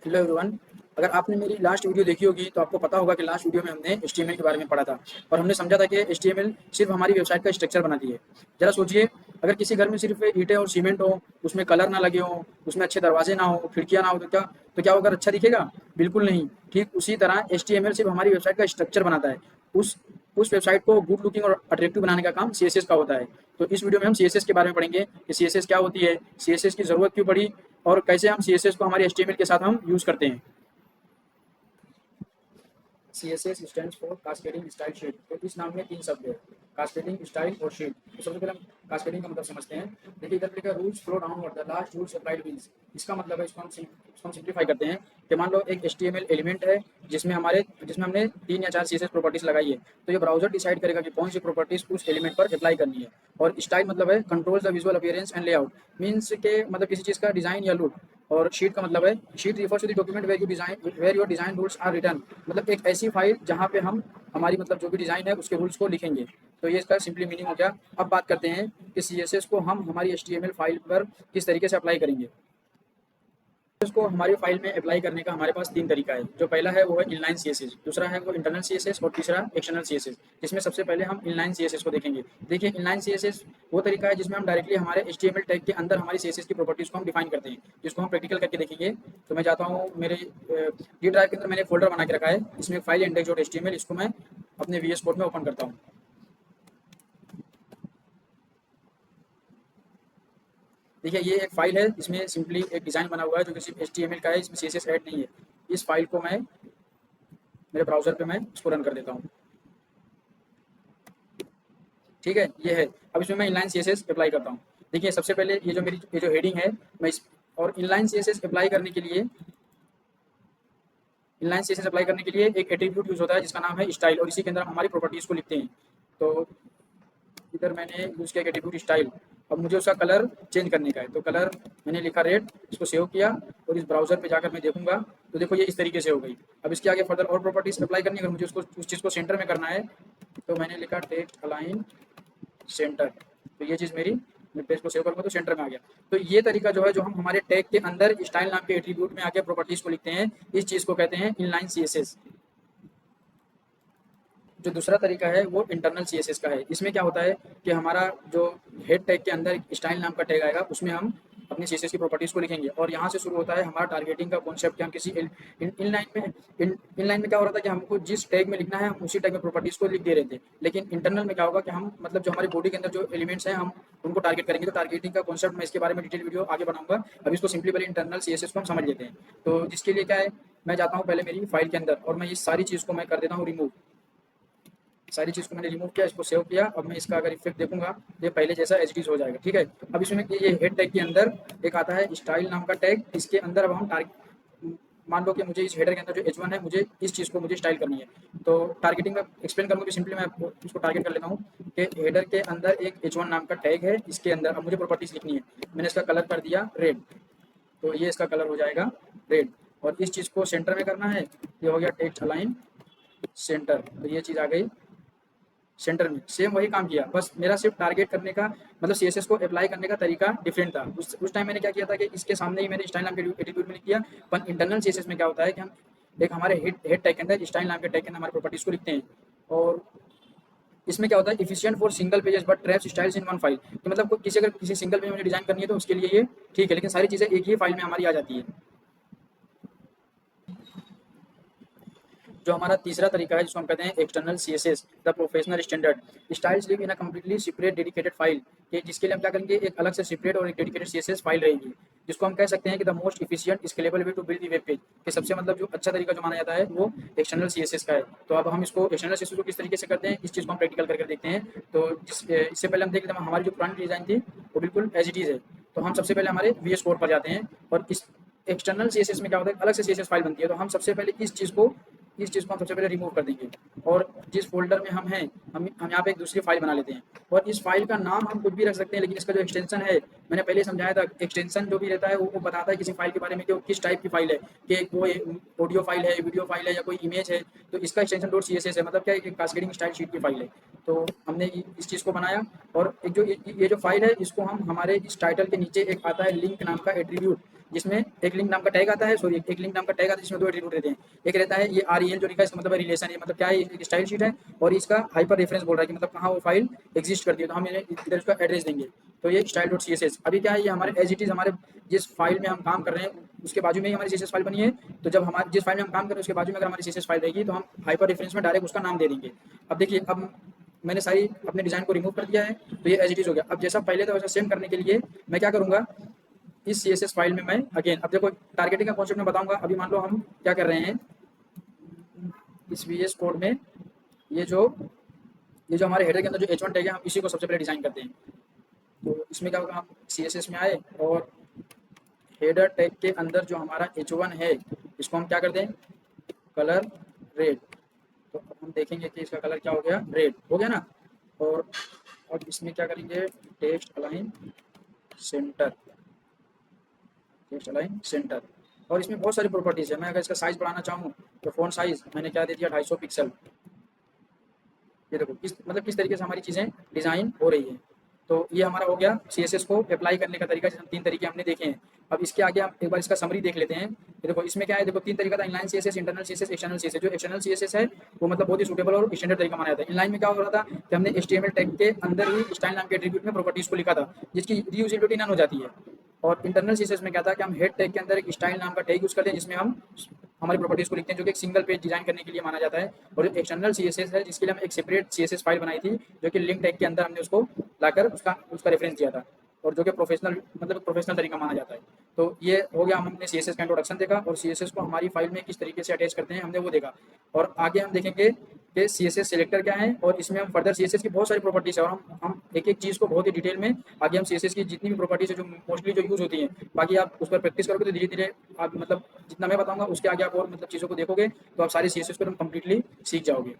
Hello everyone. अगर आपने मेरी लास्ट वीडियो देखी होगी तो आपको पता होगा कि लास्ट वीडियो में हमने एचटीएमएल के बारे में पढ़ा था और हमने समझा था कि एचटीएमएल सिर्फ हमारी वेबसाइट का स्ट्रक्चर बनाती है। जरा सोचिए, अगर किसी घर में सिर्फ ईंटें और सीमेंट हो, उसमें कलर ना लगे हो, उसमें अच्छे दरवाजे ना हो, खिड़कियां ना हो, तो क्या वो घर अच्छा दिखेगा? बिल्कुल नहीं। ठीक उसी तरह एचटीएमएल सिर्फ हमारी वेबसाइट का स्ट्रक्चर बनाता है। उस वेबसाइट को गुड लुकिंग और अट्रैक्टिव बनाने का काम सीएसएस का होता है। तो इस वीडियो में हम सीएसएस के बारे में पढ़ेंगे कि सीएसएस क्या होती है, सीएसएस की जरूरत क्यों पड़ी और कैसे हम सीएसएस को हमारे एचटीएमएल के साथ हम यूज करते हैं। CSS stands for cascading style sheet. तो इस नाम में तीन शब्द है, कास्केडिंग, स्टाइल और शीट। तो सबसे पहले हम कास्केडिंग का मतलब समझते हैं। देखिए इधर लिखा rules flow downward the last rules applied means. इसका मतलब है, इसको हम सिंप्लीफाई करते हैं कि मान लो एक HTML एलिमेंट है जिसमें हमने 3 या 4 CSS प्रॉपर्टीज लगाई है। तो ये ब्राउजर डिसाइड करेगा कि कौन सी प्रॉपर्टीज उस एलिमेंट पर अप्लाई करनी है। और स्टाइल मतलब है controls the visual appearance and layout, means के मतलब किसी चीज़ का डिज़ाइन या लुक। और शीट का मतलब है sheet refers to the document where your design rules are written, मतलब एक ऐसी फाइल जहाँ पे हम हमारी मतलब जो भी डिज़ाइन है उसके रूल्स को लिखेंगे। तो ये इसका सिंपली मीनिंग हो गया। अब बात करते हैं कि CSS को हम हमारी HTML फाइल पर किस तरीके से अप्लाई करेंगे। इसको हमारी फाइल में अप्लाई करने का हमारे पास तीन तरीका है। जो पहला है वो है इनलाइन CSS, दूसरा है वो इंटरनल CSS और तीसरा एक्सटर्नल CSS। जिसमें सबसे पहले हम इनलाइन CSS को देखेंगे। देखिए इनलाइन CSS वो तरीका है जिसमें हम डायरेक्टली हमारे HTML टैग के अंदर हमारी CSS की प्रॉपर्टीज को हम डिफाइन करते हैं, जिसको हम प्रैक्टिकल करके देखेंगे। तो मैं चाहता हूँ मेरे डी ड्राइव के अंदर मैंने फोल्डर बना के रखा है, इसमें फाइल index.html, इसको मैं अपने VS कोड में ओपन करता हूँ। देखिए ये एक फाइल है, इसमें सिंपली एक डिज़ाइन बना हुआ है जो कि सिर्फ HTML का है, इसमें CSS ऐड नहीं है। इस फाइल को मैं मेरे ब्राउजर पे मैं इसको रन कर देता हूँ। ठीक है, ये है। अब इसमें मैं इनलाइन CSS अप्लाई करता हूँ। देखिए सबसे पहले ये जो हेडिंग है, मैं इस और इनलाइन CSS अप्लाई करने के लिए एक एट्रीब्यूट यूज़ होता है जिसका नाम है स्टाइल, और इसी के अंदर हम हमारी प्रॉपर्टीज़ को लिखते हैं। तो इधर मैंने यूज़ किया एट्रीब्यूट स्टाइल। अब मुझे उसका कलर चेंज करने का है, तो कलर मैंने लिखा रेड, इसको सेव किया और इस ब्राउज़र पे जाकर मैं देखूंगा तो देखो ये इस तरीके से हो गई। अब इसके आगे फर्दर और प्रॉपर्टीज़ अप्लाई करनी है, अगर मुझे उसको उस चीज़ को सेंटर में करना है तो मैंने लिखा टेक्स्ट अलाइन सेंटर। तो ये चीज़ मैं पेज को सेव करूँगा तो सेंटर में आ गया। तो ये तरीका जो है, जो हम हमारे टैग के अंदर स्टाइल नाम के एट्रीब्यूट में आके प्रॉपर्टीज़ को लिखते हैं, इस चीज़ को कहते हैं इनलाइन CSS। जो दूसरा तरीका है वो इंटरनल CSS का है। इसमें क्या होता है कि हमारा जो हेड टैग के अंदर स्टाइल नाम का टैग आएगा, उसमें हम अपनी CSS की प्रॉपर्टीज़ को लिखेंगे और यहाँ से शुरू होता है हमारा टारगेटिंग का कॉन्सेप्ट कि हम किसी इन लाइन में क्या हो रहा था कि हमको जिस टैग में लिखना है हम उसी टैग में प्रॉपर्टीज़ को लिख दे रहे थे। लेकिन इंटरनल में क्या होगा कि हम मतलब जो हमारी बॉडी के अंदर जो एलिमेंट्स हैं हम उनको टारगेट करेंगे। तो टारगेटिंग का कॉन्सेप्ट मैं इसके बारे में डिटेल वीडियो आगे बनाऊंगा। अभी इसको सिंपली पहले इंटरनल CSS को हम समझ लेते हैं। तो जिसके लिए क्या है, मैं जाता हूँ पहले मेरी फाइल के अंदर और मैं इस सारी चीज़ को मैं कर देता हूँ रिमूव। सारी चीज़ को मैंने रिमूव किया, इसको सेव किया। अब मैं इसका अगर इफेक्ट देखूंगा ये पहले जैसा एच हो जाएगा। ठीक है, अब इसमें ये हेड टैग के अंदर एक आता है स्टाइल नाम का टैग। इसके अंदर अब हम मान लो कि मुझे इस हेडर के अंदर जो H1 है, मुझे इस चीज़ को मुझे स्टाइल करनी है। तो टारगेटिंग में एक्सप्लेन करूँगा कि सिंपली मैं इसको टारगेट कर लेता हूँ कि हेडर के अंदर एक H1 नाम का टैग है, इसके अंदर अब मुझे प्रॉपर्टीज लिखनी है। मैंने इसका कलर कर दिया रेड, तो ये इसका कलर हो जाएगा रेड। और इस चीज़ को सेंटर में करना है, ये हो गया टेक्स्ट अलाइन सेंटर। तो ये चीज़ आ गई सेंटर में। सेम वही काम किया, बस मेरा सिर्फ टारगेट करने का मतलब CSS को अप्लाई करने का तरीका डिफरेंट था। उस टाइम मैंने क्या किया था कि इसके सामने ही मैंने स्टाइल नाम के एट्रीब्यूट में लिख दिया। पर इंटरनल CSS में क्या होता है कि हम एक हमारे हेड टैग के अंदर स्टाइल नाम के टैग के अंदर हमारे प्रॉपर्टीज को लिखते हैं। और इसमें क्या होता है, efficient for single pages but traps styles in one file, कि मतलब अगर किसी सिंगल पेज में डिजाइन करनी है तो उसके लिए ये ठीक है, लेकिन सारी चीज़ें एक ही फाइल में हमारी आ जाती है। जो हमारा तीसरा तरीका है जिसको हम कहते हैं external CSS, the professional standard styles live in a completely separate dedicated file, कि जिसके लिए हम क्या करेंगे, एक अलग से सेपरेट और एक डेडिकेटेड CSS फाइल रहेगी, जिसको हम कह सकते हैं कि the most efficient scalable way to build the web page, कि सबसे मतलब जो अच्छा तरीका जो माना जाता है वो एक्सटर्नल CSS का है। तो अब हम इसको एक्सटर्नल CSS को किस तरीके से करते हैं, इस चीज़ को हम प्रैक्टिकल करके देखते हैं। तो इससे पहले हम देख लेते हैं हमारी जो पुरानी डिज़ाइन थी वो बिल्कुल एज इट इज़ है। तो हम सबसे पहले हमारे VS कोड पर जाते हैं और इस एक्सटर्नल CSS में क्या होता है, अलग से CSS फाइल बनती है। तो हम सबसे पहले इस चीज़ को हम सबसे पहले रिमूव कर देंगे और जिस फोल्डर में हम हैं हम यहाँ पे एक दूसरी फाइल बना लेते हैं। और इस फाइल का नाम हम कुछ भी रख सकते हैं, लेकिन इसका जो एक्सटेंशन है मैंने पहले ही समझाया था, एक्सटेंशन जो भी रहता है वो बताता है किसी फाइल के बारे में कि वो किस टाइप की फाइल है, कि वो ऑडियो फाइल है, वीडियो फाइल है या कोई इमेज है, तो इसका extension dot C S S है, मतलब क्या है, एक कास्केडिंग स्टाइल शीट की फाइल है। तो हमने इस चीज़ को बनाया, और एक जो ये जो फाइल है इसको हम हमारे इस टाइटल के नीचे एक आता है लिंक नाम का एट्रीब्यूट, जिसमें एक लिंक नाम का टैग आता है, सॉरी एक लिंक नाम का टैग आता है जिसमें दो एट्रीब्यूट रहते हैं। एक रहता है ये आर ई एल जो लिखा है, इसका मतलब है रिलेशन, है मतलब क्या है, एक स्टाइल शीट है, और इसका हाइपर रेफरेंस बोल रहा है कि मतलब कहाँ वो फाइल एग्जिस्ट करती है, तो हम इधर उसका एड्रेस देंगे। तो ये style dot C S S, अभी क्या है, ये हमारे एज इट इज़ हमारे जिस फाइल में हम काम कर रहे हैं उसके बाजू में ही हमारी सी एस एस फाइल बनी है। तो जब हमारे जिस फाइल में हम काम कर रहे हैं उसके बाजू में अगर हमारी सी एस एस फाइल रहेगी तो हम हाइपर रेफरेंस में डायरेक्ट उसका नाम दे देंगे। अब देखिए, अब मैंने सारी अपने डिज़ाइन को रिमूव कर दिया है, तो ये एज इट इज़ हो गया। अब जैसा पहले था वैसा सेम करने के लिए मैं क्या करूँगा, इस सी एस एस फाइल में मैं अगेन, अब देखो टारगेटिंग का कॉन्सेप्ट मैं बताऊंगा। अभी मान लो हम क्या कर रहे हैं, इस वी एस कोड में ये जो हमारे हेडर के अंदर जो एच वन टैग है, हम इसी को सबसे पहले डिज़ाइन करते हैं। तो इसमें क्या होगा, हम सी एस एस में आए और हेडर टैग के अंदर जो हमारा एच वन है इसको हम क्या कर दें, कलर रेड। तो अब हम देखेंगे कि इसका कलर क्या हो गया, रेड हो गया ना। और अब इसमें क्या करेंगे, text align centre, text align centre. और इसमें बहुत सारी प्रॉपर्टीज़ है। मैं अगर इसका साइज़ बढ़ाना चाहूँ तो फ़ॉन्ट साइज़ मैंने क्या दे दिया, 250 पिक्सल। ये देखो किस तरीके से हमारी चीज़ें डिज़ाइन हो रही हैं। तो ये हमारा हो गया सी एस एस को अप्लाई करने का तरीका, जैसे 3 तरीके हमने देखे हैं। अब इसके आगे हम एक बार इसका समरी देख लेते हैं। ये देखो इसमें क्या है, देखो 3 तरीका था, inline C S S, internal C S S, external C S S. जो एक्सटर्नल सी एस एस है वो मतलब बहुत ही सूटेबल और स्टैंडर्ड तरीका माना जाता है। इनलाइन में क्या हो रहा था कि हमने H T M L tag के अंदर ही स्टाइल नाम के एट्रीब्यूट में प्रॉपर्टीज़ को लिखा था, जिसकी रीयूजेबिलिटी नन हो जाती है। और इंटरनल सी एस एस में क्या था कि हम हेड टैग के अंदर एक स्टाइल नाम का टैग यूज़ करते हैं, जिसमें हम हमारी प्रॉपर्टीज़ को लिखते हैं, जो कि एक सिंगल पेज डिज़ाइन करने के लिए माना जाता है। और जो एक्सटर्नल सी एस एस है, जिसके लिए हम एक separate C S S file बनाई थी, जो कि लिंक टैग के अंदर हमने उसको लाकर उसका रेफरेंस दिया था, और जो कि प्रोफेशनल तरीका माना जाता है। तो ये हो गया, हम हमने सी एस एस का इंट्रोडक्शन देखा, और सी एस एस को हमारी फाइल में किस तरीके से अटैच करते हैं हमने वो देखा। और आगे हम देखेंगे कि सी एस एस सेलेक्टर क्या है, और इसमें हम फर्दर सी एस एस की बहुत सारी प्रॉपर्टीज़ है, और हम एक एक चीज़ को बहुत ही डिटेल में आगे हम सी एस एस की जितनी भी प्रॉपर्टीज़ है जो मोस्टली जो यूज़ होती हैं, बाकी आप उस पर प्रैक्टिस करोगे तो धीरे धीरे आप मतलब जितना मैं बताऊंगा उसके आगे आप और मतलब चीज़ों को देखोगे तो आप सारी सी एस एस को तुम कंप्लीटली सीख जाओगे।